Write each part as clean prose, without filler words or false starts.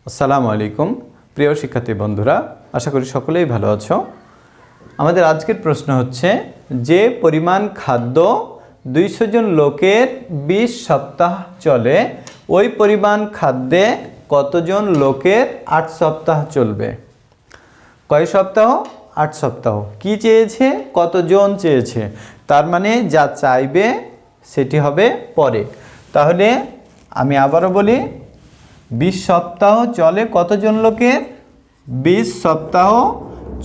আসসালামু আলাইকুম প্রিয় শিক্ষার্থী বন্ধুরা, আশা করি সকলেই ভালো আছো। আমাদের আজকের প্রশ্ন হচ্ছে, যে পরিমাণ খাদ্য 200 জন লোকের 20 সপ্তাহ চলে, ওই পরিমাণ খাদ্যে কতজন লোকের 8 সপ্তাহ চলবে? কয় সপ্তাহ? 8 সপ্তাহ। কি চেয়েছে? কতজন চেয়েছে। তার মানে যা চাইবে সেটি হবে পরে। তাহলে আমি আবারও বলি, 20 সপ্তাহ চলে কতজন লোকের? 20 সপ্তাহ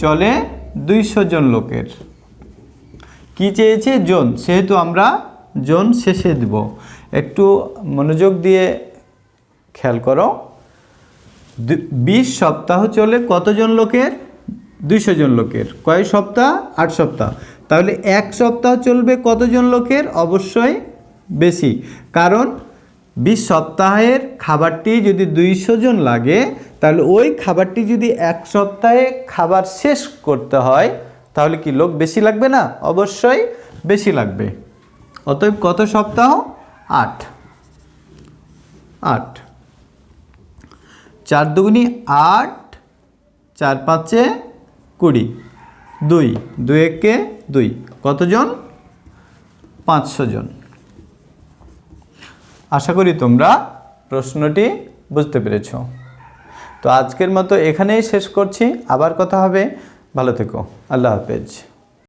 চলে 200 জন লোকের। কি চেয়েছে? জন, সেহেতু আমরা জন শেষে দেব। একটু মনোযোগ দিয়ে খেয়াল করো। 20 সপ্তাহ চলে কতজন লোকের? 200 জন লোকের। কয় সপ্তাহ? 8 সপ্তাহ। তাহলে 1 সপ্তাহ চলবে কতজন লোকের? অবশ্যই বেশি, কারণ 20 সপ্তাহের খাবারটি যদি 200 জন লাগে, তাহলে ওই খাবারটি যদি 1 সপ্তাহে খাবার শেষ করতে হয়, তাহলে কি লোক বেশি লাগবে না? অবশ্যই বেশি লাগবে। অতএব কত সপ্তাহ? 8। 4 দুগুনি 8, 4 5 20, 2 2 1 2। কতজন? 500 জন। আশা করি তোমরা প্রশ্নটি বুঝতে পেরেছ। তো আজকের মতো এখানেই শেষ করছি। আবার কথা হবে। ভালো থেকো। আল্লাহ হাফেজ।